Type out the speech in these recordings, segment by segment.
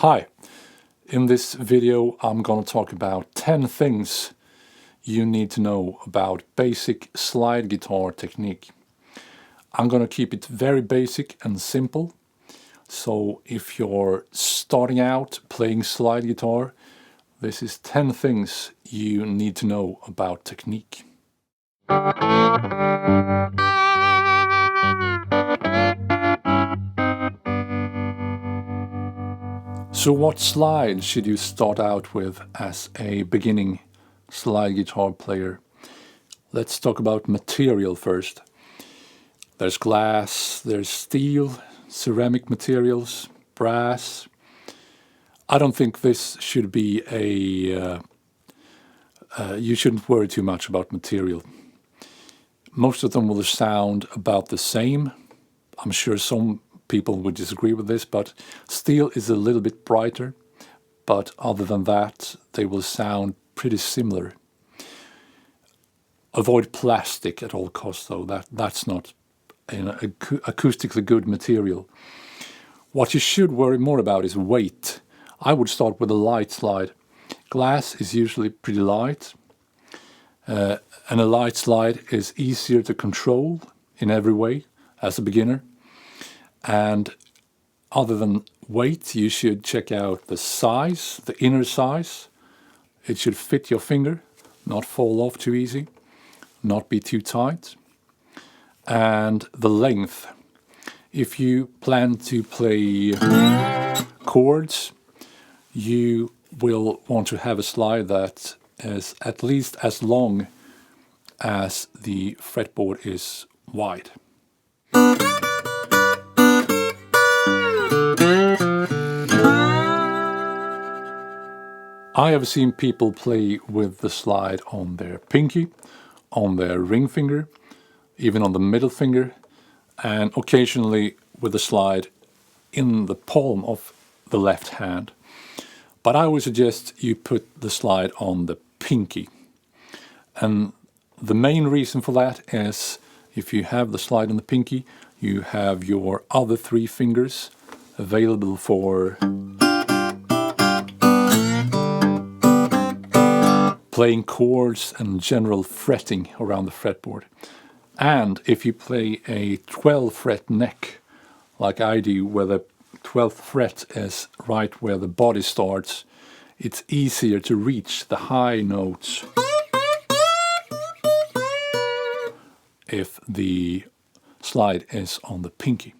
Hi, in this video I'm going to talk about 10 things you need to know about basic slide guitar technique. I'm going to keep it very basic and simple, so if you're starting out playing slide guitar, this is 10 things you need to know about technique. So what slide should you start out with as a beginning slide guitar player? Let's talk about material first. There's glass, there's steel, ceramic materials, brass. I don't think this should be you shouldn't worry too much about material. Most of them will sound about the same. I'm sure some people would disagree with this, but steel is a little bit brighter. But other than that, they will sound pretty similar. Avoid plastic at all costs, though. That's not an acoustically good material. What you should worry more about is weight. I would start with a light slide. Glass is usually pretty light, and a light slide is easier to control in every way as a beginner. And other than weight, you should check out the size, the inner size. It should fit your finger, not fall off too easy, not be too tight. And the length. If you plan to play chords, you will want to have a slide that is at least as long as the fretboard is wide. I have seen people play with the slide on their pinky, on their ring finger, even on the middle finger, and occasionally with the slide in the palm of the left hand. But I would suggest you put the slide on the pinky. And the main reason for that is if you have the slide on the pinky, you have your other three fingers available for playing chords and general fretting around the fretboard. And if you play a 12 fret neck, like I do, where the 12th fret is right where the body starts, it's easier to reach the high notes if the slide is on the pinky.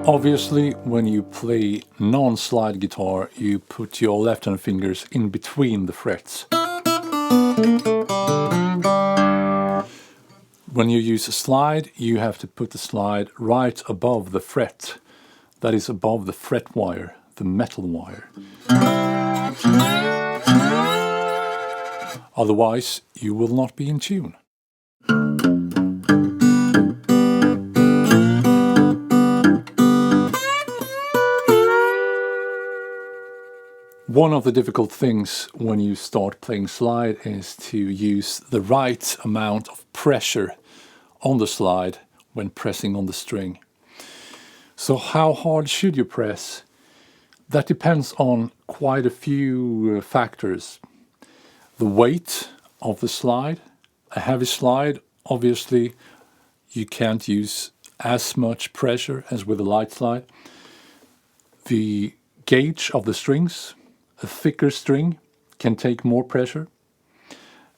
Obviously, when you play non-slide guitar, you put your left-hand fingers in between the frets. When you use a slide, you have to put the slide right above the fret. That is above the fret wire, the metal wire. Otherwise, you will not be in tune. One of the difficult things when you start playing slide is to use the right amount of pressure on the slide when pressing on the string. So how hard should you press? That depends on quite a few factors. The weight of the slide. A heavy slide, obviously, you can't use as much pressure as with a light slide. The gauge of the strings. A thicker string can take more pressure.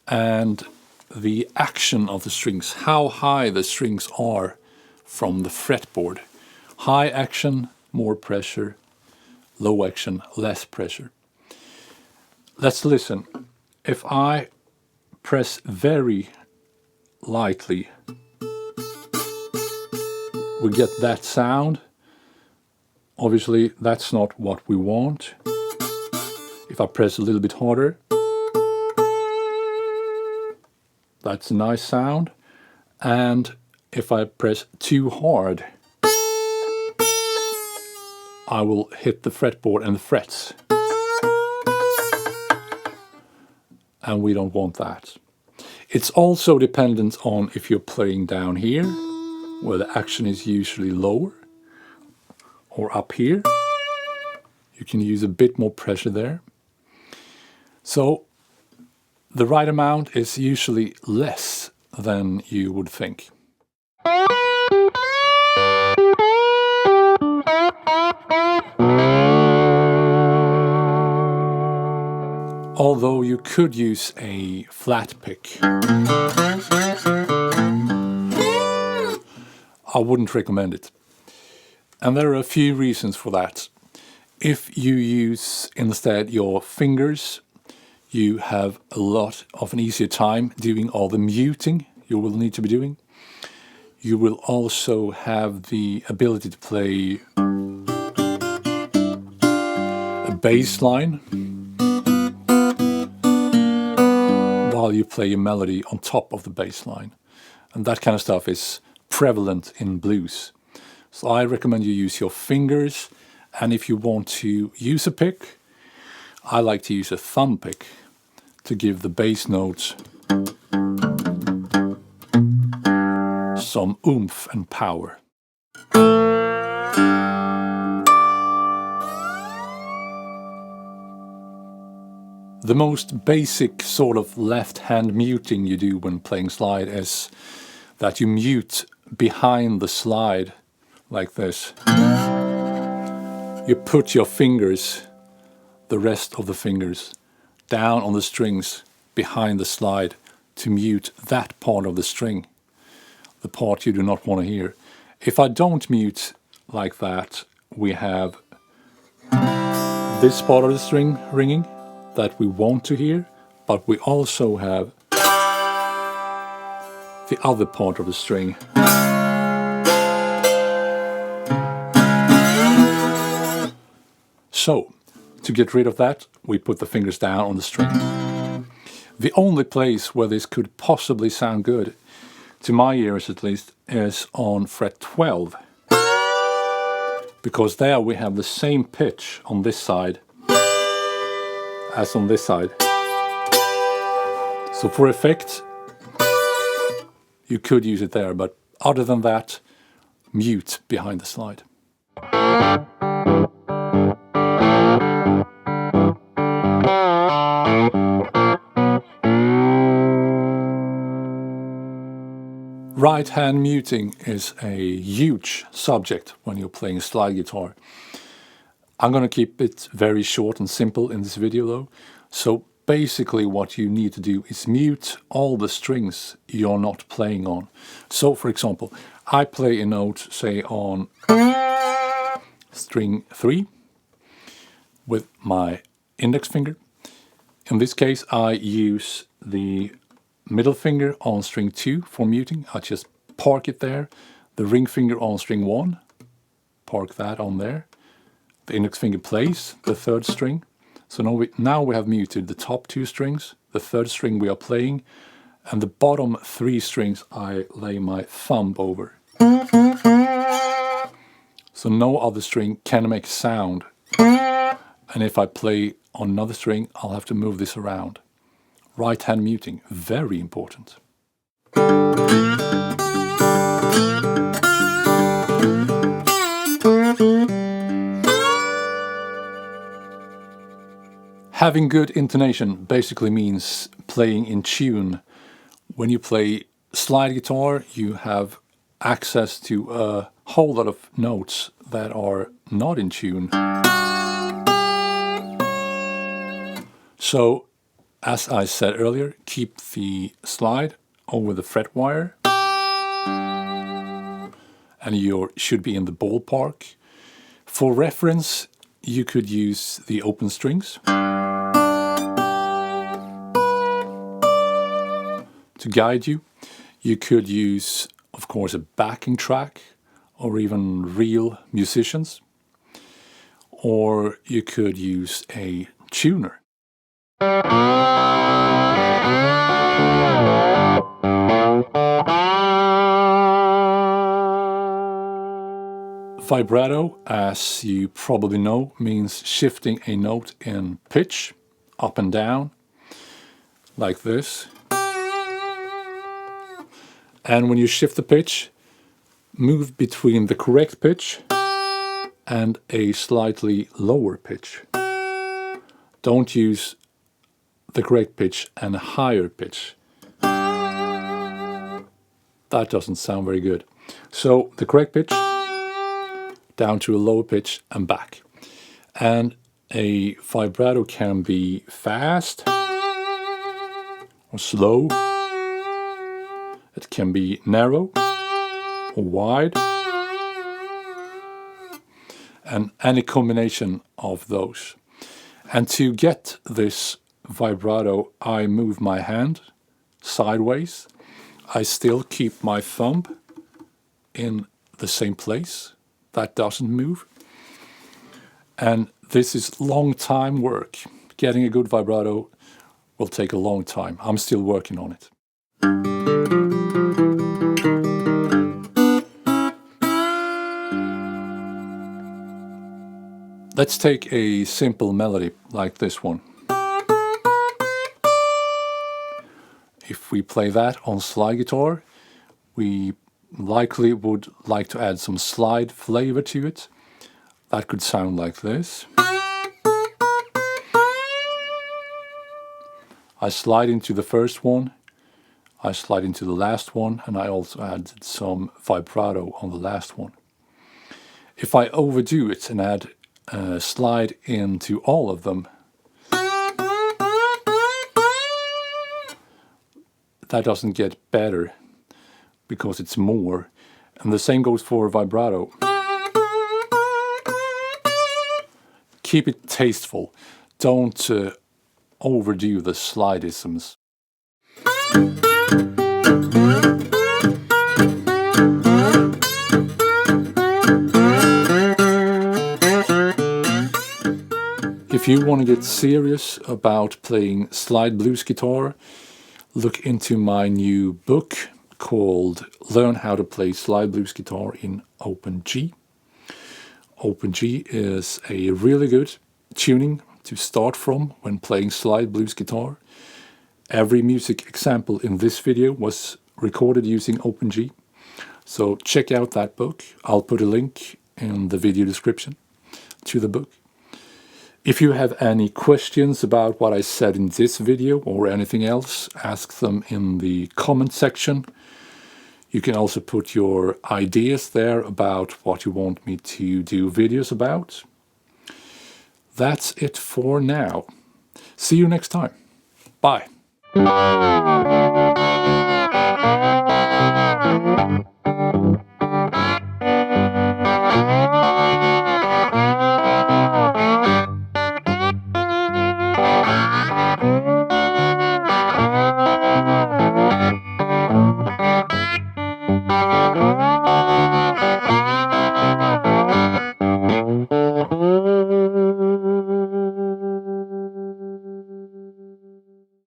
And the action of the strings, how high the strings are from the fretboard. High action, more pressure. Low action, less pressure. Let's listen. If I press very lightly, we get that sound. Obviously, that's not what we want. If I press a little bit harder, that's a nice sound. And if I press too hard, I will hit the fretboard and the frets. And we don't want that. It's also dependent on if you're playing down here, where the action is usually lower, or up here. You can use a bit more pressure there. So the right amount is usually less than you would think. Although you could use a flat pick. I wouldn't recommend it. And there are a few reasons for that. If you use instead your fingers, you have a lot of an easier time doing all the muting you will need to be doing. You will also have the ability to play a bass line while you play a melody on top of the bass line. And that kind of stuff is prevalent in blues. So I recommend you use your fingers, and if you want to use a pick, I like to use a thumb pick to give the bass notes some oomph and power. The most basic sort of left-hand muting you do when playing slide is that you mute behind the slide like this. You put your fingers, the rest of the fingers, down on the strings behind the slide to mute that part of the string, the part you do not want to hear. If I don't mute like that, we have this part of the string ringing that we want to hear, but we also have the other part of the string. So, to get rid of that, we put the fingers down on the string. The only place where this could possibly sound good, to my ears at least, is on fret 12. Because there we have the same pitch on this side as on this side. So for effect, you could use it there, but other than that, mute behind the slide. Right-hand muting is a huge subject when you're playing a slide guitar. I'm going to keep it very short and simple in this video though. So basically what you need to do is mute all the strings you're not playing on. So for example, I play a note, say on string 3 with my index finger. In this case I use the middle finger on string 2 for muting. I just park it there. The ring finger on string 1, park that on there. The index finger plays the third string. So now we have muted the top 2 strings, the third string we are playing, and the bottom 3 strings I lay my thumb over. So no other string can make sound. And if I play on another string, I'll have to move this around. Right hand muting, very important. Having good intonation basically means playing in tune. When you play slide guitar, you have access to a whole lot of notes that are not in tune. So, as I said earlier, keep the slide over the fret wire and you should be in the ballpark. For reference, you could use the open strings to guide you. You could use, of course, a backing track or even real musicians, or you could use a tuner. Vibrato, as you probably know, means shifting a note in pitch, up and down, like this. And when you shift the pitch, move between the correct pitch and a slightly lower pitch. Don't use the correct pitch and a higher pitch. That doesn't sound very good. So the correct pitch, down to a lower pitch and back. And a vibrato can be fast or slow. It can be narrow or wide. And any combination of those. And to get this vibrato, I move my hand sideways. I still keep my thumb in the same place. That doesn't move. And this is long time work. Getting a good vibrato will take a long time. I'm still working on it. Let's take a simple melody like this one. If we play that on slide guitar, we likely would like to add some slide flavor to it. That could sound like this. I slide into the first one, I slide into the last one, and I also added some vibrato on the last one. If I overdo it and add slide into all of them, that doesn't get better because it's more. And the same goes for vibrato. Keep it tasteful. Don't overdo the slidisms. If you want to get serious about playing slide blues guitar, look into my new book called Learn How to Play Slide Blues Guitar in Open G. Open G is a really good tuning to start from when playing slide blues guitar. Every music example in this video was recorded using Open G. So check out that book. I'll put a link in the video description to the book. If you have any questions about what I said in this video or anything else, ask them in the comment section. You can also put your ideas there about what you want me to do videos about. That's it for now. See you next time. Bye.